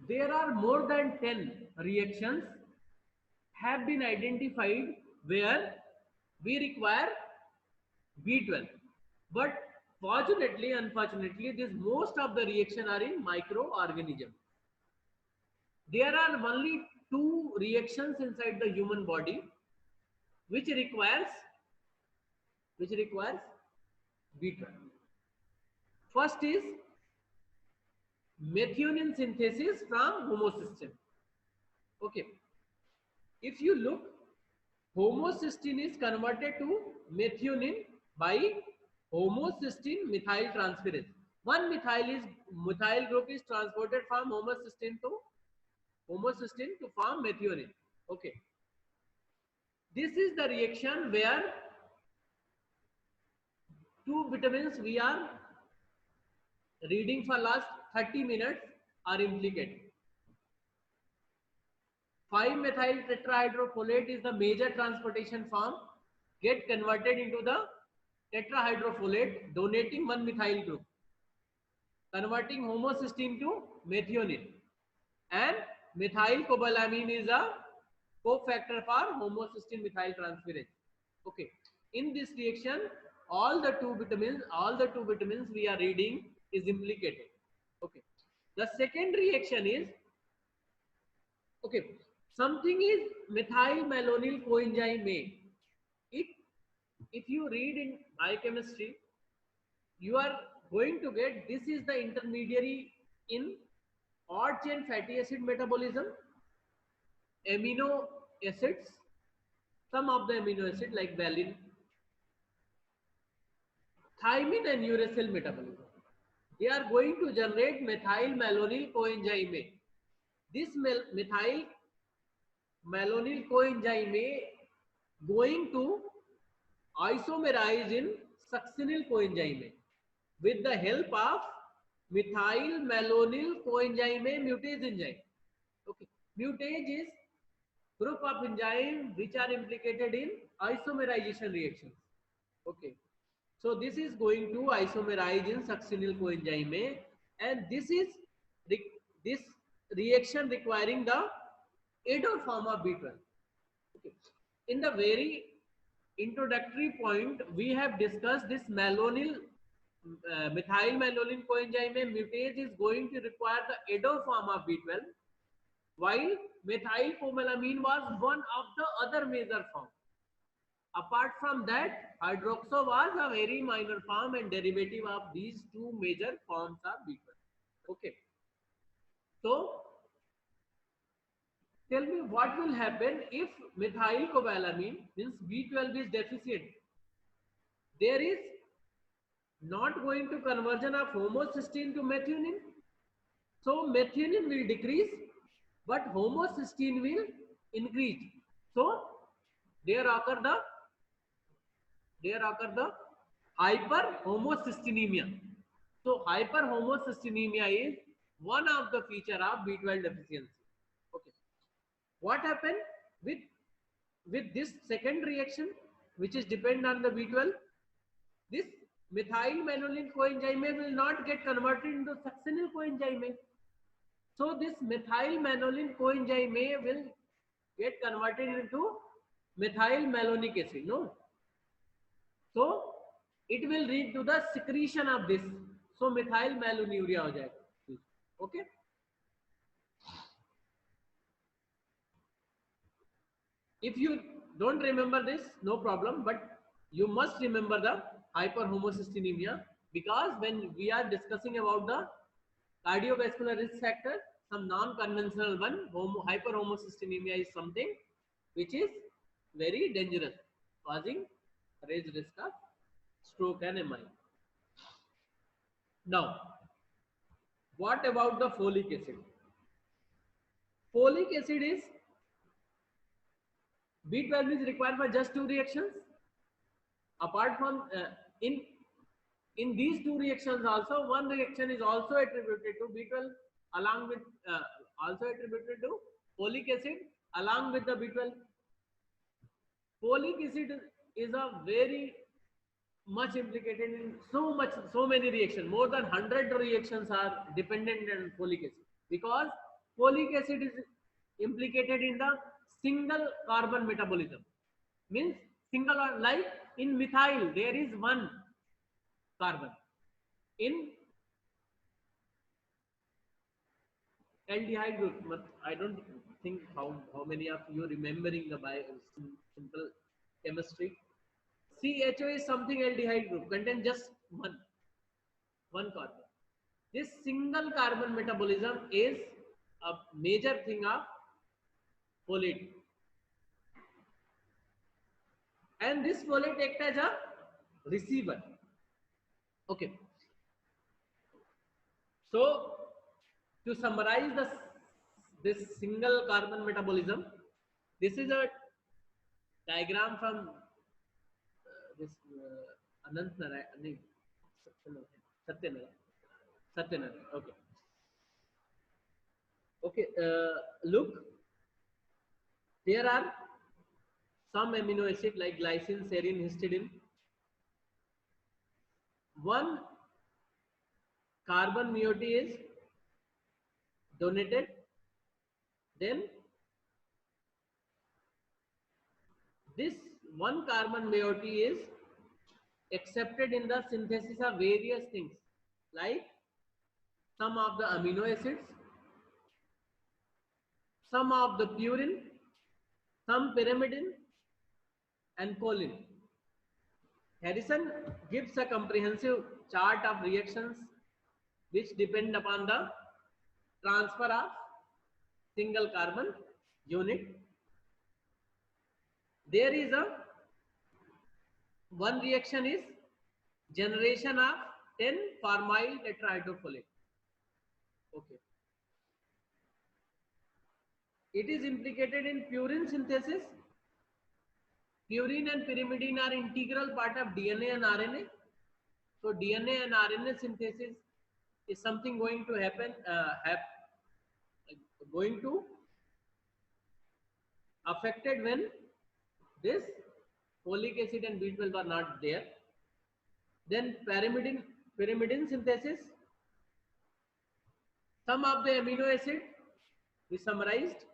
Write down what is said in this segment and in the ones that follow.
there are more than 10 reactions have been identified where we require B12. But fortunately, unfortunately, this most of the reaction are in microorganisms. There are only two reactions inside the human body which requires which requires B12. First is methionine synthesis from homocysteine. Okay, if you look, homocysteine is converted to methionine by homocysteine methyl transferase. One methyl group is transported from homocysteine to form methionine. Okay, this is the reaction where two vitamins we are reading for last 30 minutes are implicated. 5-methyl tetrahydrofolate is the major transportation form, get converted into the tetrahydrofolate, donating one methyl group, converting homocysteine to methionine, and methylcobalamin is a cofactor for homocysteine methyl transferase. Okay, in this reaction, all the two vitamins we are reading is implicated. Okay, the second reaction is, okay, something is methyl malonyl coenzyme A. It, if you read in biochemistry, you are going to get this is the intermediary in odd chain fatty acid metabolism, amino acids, some of the amino acid like valine, thymine and uracil metabolism. They are going to generate methyl malonyl coenzyme A. This methyl malonyl coenzyme A going to isomerize in succinyl coenzyme A with the help of methyl malonyl coenzyme A mutase enzyme. Okay, mutase is group of enzymes which are implicated in isomerization reactions. Okay, so this is going to isomerize in succinyl coenzyme A, and this is this reaction requiring the ador form of B12. Okay. In the very introductory point, we have discussed this methyl malonyl coenzyme mutase is going to require the ador form of B12, while methylcobalamin was one of the other major forms. Apart from that, hydroxo was a very minor form and derivative of these two major forms of B12. Okay. So, tell me what will happen if methylcobalamin means B12 is deficient. There is not going to conversion of homocysteine to methionine. So methionine will decrease, but homocysteine will increase. So there occur the hyperhomocysteinemia. So hyperhomocysteinemia is one of the feature of B12 deficiency. Okay. What happened with this second reaction, which is depend on the B12? This methyl malonyl coenzyme will not get converted into succinyl coenzyme. So this methyl malonyl coenzyme will get converted into methyl malonic acid. No. So it will lead to the secretion of this. So methyl malonylurea हो जाएगा. Okay. If you don't remember this, no problem, but you must remember the hyperhomocysteinemia, because when we are discussing about the cardiovascular risk factor, some non-conventional one, hyperhomocysteinemia is something which is very dangerous, causing raised risk of stroke and MI. Now, what about the folic acid? Folic acid is B12 is required for just two reactions. Apart from in these two reactions also, one reaction is also attributed to B12 along with also attributed to folic acid along with the B12. Folic acid is a very much implicated in so many reactions. More than 100 reactions are dependent on folic acid, because folic acid is implicated in the single carbon metabolism. Means single, or like in methyl there is one carbon. In aldehyde group, but I don't think how many of you remembering the simple chemistry. CHO is something aldehyde group, contain just one carbon. This single carbon metabolism is a major thing of folate, and this folate acts as a receiver. Okay, so to summarize this single carbon metabolism, this is a diagram from this Anant Narayan, Satyanarayan. Okay. Okay. Look, there are some amino acid like glycine, serine, histidine. One carbon moiety is donated, then this one carbon moiety is accepted in the synthesis of various things like some of the amino acids, some of the purine, some pyrimidine and choline. Harrison gives a comprehensive chart of reactions which depend upon the transfer of single carbon unit. There is one reaction is generation of 10-formyl tetrahydrofolate. Okay. It is implicated in purine synthesis. Purine and pyrimidine are integral part of DNA and RNA. So DNA and RNA synthesis is something going to happen, going to affected when this folic acid and B12 are not there. Then pyrimidine synthesis. Some of the amino acid we summarized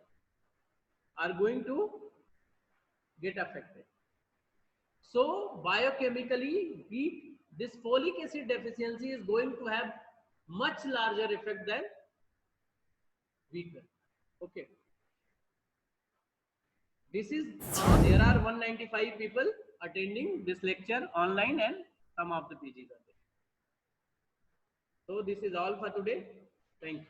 are going to get affected. So biochemically, this folic acid deficiency is going to have much larger effect than B12. Okay. This is there are 195 people attending this lecture online and some of the PGs are there. So this is all for today. Thank you.